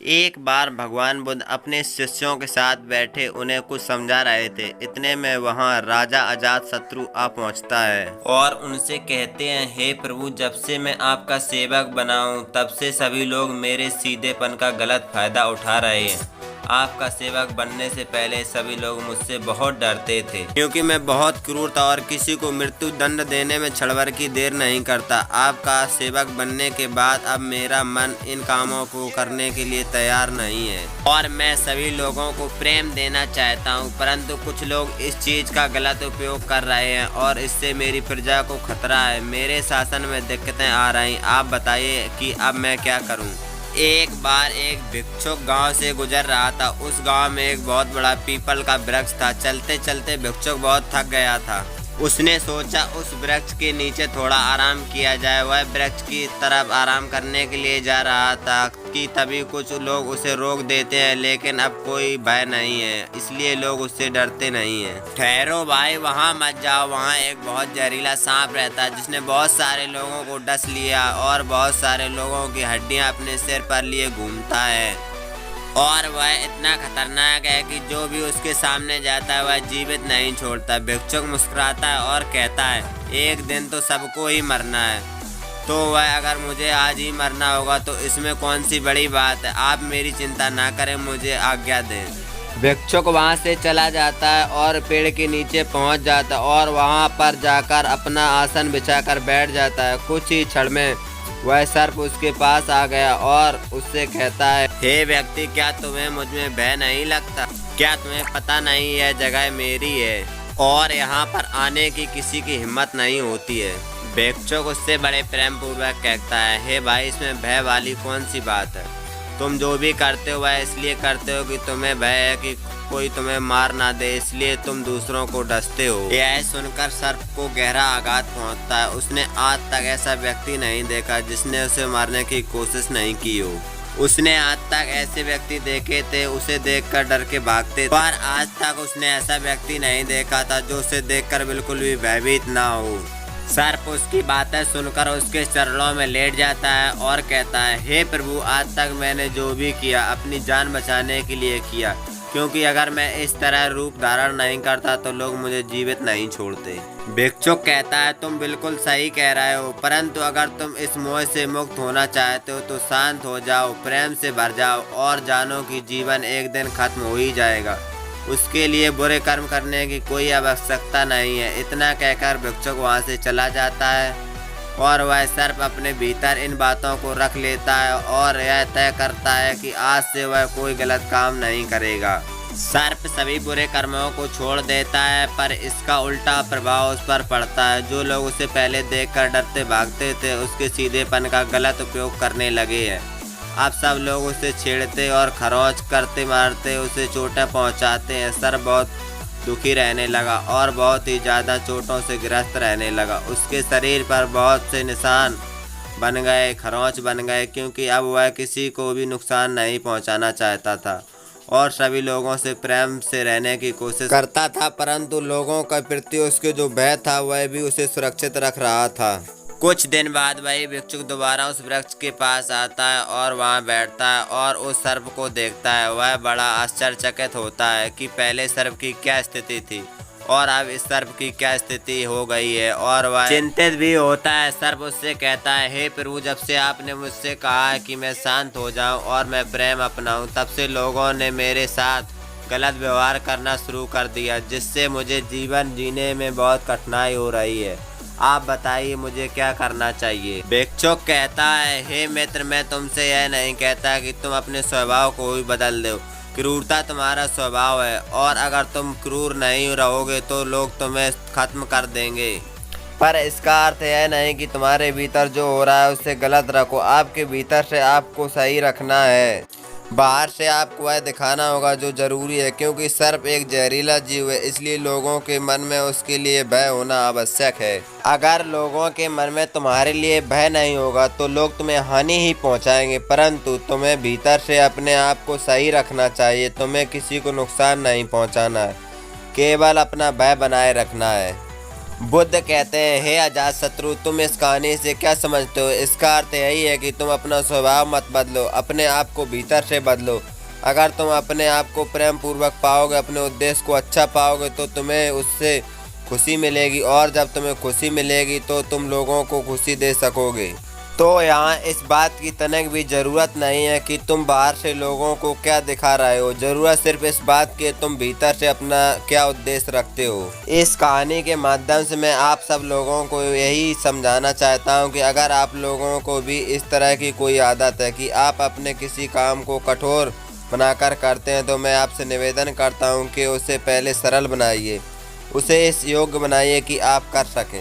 एक बार भगवान बुद्ध अपने शिष्यों के साथ बैठे उन्हें कुछ समझा रहे थे। इतने में वहां राजा अजातशत्रु आ पहुंचता है और उनसे कहते हैं, हे प्रभु, जब से मैं आपका सेवक बना हूं तब से सभी लोग मेरे सीधेपन का गलत फायदा उठा रहे हैं। आपका सेवक बनने से पहले सभी लोग मुझसे बहुत डरते थे, क्योंकि मैं बहुत क्रूर था और किसी को मृत्यु दंड देने में क्षण भर की देर नहीं करता। आपका सेवक बनने के बाद अब मेरा मन इन कामों को करने के लिए तैयार नहीं है और मैं सभी लोगों को प्रेम देना चाहता हूं, परंतु कुछ लोग इस चीज का गलत उपयोग कर रहे हैं और इससे मेरी प्रजा को खतरा है। मेरे शासन में दिक्कतें आ रही। आप बताइए कि अब मैं क्या करूं। एक बार एक भिक्षुक गांव से गुजर रहा था। उस गांव में एक बहुत बड़ा पीपल का वृक्ष था। चलते चलते भिक्षुक बहुत थक गया था। उसने सोचा उस वृक्ष के नीचे थोड़ा आराम किया जाए। वह वृक्ष की तरफ आराम करने के लिए जा रहा था कि तभी कुछ लोग उसे रोक देते हैं, लेकिन अब कोई भय नहीं है, इसलिए लोग उससे डरते नहीं हैं। ठहरो भाई, वहाँ मत जाओ। वहाँ एक बहुत जहरीला सांप रहता है जिसने बहुत सारे लोगों को डस लिया और बहुत सारे लोगों की हड्डियाँ अपने सिर पर लिए घूमता है और वह इतना खतरनाक है कि जो भी उसके सामने जाता है वह जीवित नहीं छोड़ता। भिक्षुक मुस्कुराता है और कहता है, एक दिन तो सबको ही मरना है, तो वह अगर मुझे आज ही मरना होगा तो इसमें कौन सी बड़ी बात है। आप मेरी चिंता ना करें, मुझे आज्ञा दें। भिक्षुक वहाँ से चला जाता है और पेड़ के नीचे पहुँच जाता है और वहाँ पर जाकर अपना आसन बिछाकर बैठ जाता है। कुछ ही क्षण में वह सर्प उसके पास आ गया और उससे कहता है, हे व्यक्ति, क्या तुम्हें मुझ में भय नहीं लगता? क्या तुम्हें पता नहीं यह जगह मेरी है और यहाँ पर आने की किसी की हिम्मत नहीं होती है। भिक्षुक उससे बड़े प्रेम पूर्वक कहता है, हे भाई, इसमें भय वाली कौन सी बात है? तुम जो भी करते हो वह इसलिए करते हो कि तुम्हें भय है कि कोई तुम्हें मार ना दे, इसलिए तुम दूसरों को डसते हो। यह सुनकर सर्प को गहरा आघात पहुंचता है। उसने आज तक ऐसा व्यक्ति नहीं देखा जिसने उसे मारने की कोशिश नहीं की हो। उसने आज तक ऐसे व्यक्ति देखे थे, उसे देखकर डर के भागते, पर आज तक उसने ऐसा व्यक्ति नहीं देखा था जो उसे देखकर बिल्कुल भी भयभीत ना हो। सर्प उसकी बातें सुनकर उसके चरणों में लेट जाता है और कहता है, हे प्रभु, आज तक मैंने जो भी किया अपनी जान बचाने के लिए किया, क्योंकि अगर मैं इस तरह रूप धारण नहीं करता तो लोग मुझे जीवित नहीं छोड़ते। भिक्षुक कहता है, तुम बिल्कुल सही कह रहे हो, परंतु अगर तुम इस मोह से मुक्त होना चाहते हो तो शांत हो जाओ, प्रेम से भर जाओ और जानो कि जीवन एक दिन खत्म हो ही जाएगा। उसके लिए बुरे कर्म करने की कोई आवश्यकता नहीं है। इतना कहकर भिक्षुक वहाँ से चला जाता है और वह सर्प अपने भीतर इन बातों को रख लेता है और यह तय करता है कि आज से वह कोई गलत काम नहीं करेगा। सर्प सभी बुरे कर्मों को छोड़ देता है, पर इसका उल्टा प्रभाव उस पर पड़ता है। जो लोग उसे पहले देखकर डरते भागते थे, उसके सीधेपन का गलत उपयोग करने लगे हैं। अब सब लोग उसे छेड़ते और खरोच करते, मारते, उसे चोटें पहुंचाते हैं। सर्प बहुत दुखी रहने लगा और बहुत ही ज़्यादा चोटों से ग्रस्त रहने लगा। उसके शरीर पर बहुत से निशान बन गए, खरोंच बन गए, क्योंकि अब वह किसी को भी नुकसान नहीं पहुंचाना चाहता था और सभी लोगों से प्रेम से रहने की कोशिश करता था, परंतु लोगों के प्रति उसके जो भय था वह भी उसे सुरक्षित रख रहा था। कुछ दिन बाद वही भिक्षुक दोबारा उस वृक्ष के पास आता है और वहां बैठता है और उस सर्प को देखता है। वह बड़ा आश्चर्यचकित होता है कि पहले सर्प की क्या स्थिति थी और अब इस सर्प की क्या स्थिति हो गई है और वह चिंतित भी होता है। सर्प उससे कहता है, हे प्रभु, जब से आपने मुझसे कहा है कि मैं शांत हो जाऊं और मैं प्रेम अपनाऊं, तब से लोगों ने मेरे साथ गलत व्यवहार करना शुरू कर दिया, जिससे मुझे जीवन जीने में बहुत कठिनाई हो रही है। आप बताइए मुझे क्या करना चाहिए। भिक्षुक कहता है, हे मित्र, मैं तुमसे यह नहीं कहता कि तुम अपने स्वभाव को भी बदल दो। क्रूरता तुम्हारा स्वभाव है और अगर तुम क्रूर नहीं रहोगे तो लोग तुम्हें खत्म कर देंगे, पर इसका अर्थ यह नहीं कि तुम्हारे भीतर जो हो रहा है उससे गलत रखो। आपके भीतर से आपको सही रखना है। बाहर से आपको वह दिखाना होगा जो जरूरी है, क्योंकि सर्प एक जहरीला जीव है, इसलिए लोगों के मन में उसके लिए भय होना आवश्यक है। अगर लोगों के मन में तुम्हारे लिए भय नहीं होगा तो लोग तुम्हें हानि ही पहुंचाएंगे, परंतु तुम्हें भीतर से अपने आप को सही रखना चाहिए। तुम्हें किसी को नुकसान नहीं पहुंचाना है, केवल अपना भय बनाए रखना है। बुद्ध कहते हैं, हे अजात शत्रु, तुम इस कहानी से क्या समझते हो? इसका अर्थ यही है कि तुम अपना स्वभाव मत बदलो, अपने आप को भीतर से बदलो। अगर तुम अपने आप को प्रेम पूर्वक पाओगे, अपने उद्देश्य को अच्छा पाओगे, तो तुम्हें उससे खुशी मिलेगी, और जब तुम्हें खुशी मिलेगी तो तुम लोगों को खुशी दे सकोगे। तो यहाँ इस बात की तनक भी ज़रूरत नहीं है कि तुम बाहर से लोगों को क्या दिखा रहे हो। ज़रूरत सिर्फ इस बात की तुम भीतर से अपना क्या उद्देश्य रखते हो। इस कहानी के माध्यम से मैं आप सब लोगों को यही समझाना चाहता हूँ कि अगर आप लोगों को भी इस तरह की कोई आदत है कि आप अपने किसी काम को कठोर बनाकर करते हैं, तो मैं आपसे निवेदन करता हूँ कि उसे पहले सरल बनाइए, उसे इस योग्य बनाइए कि आप कर सकें।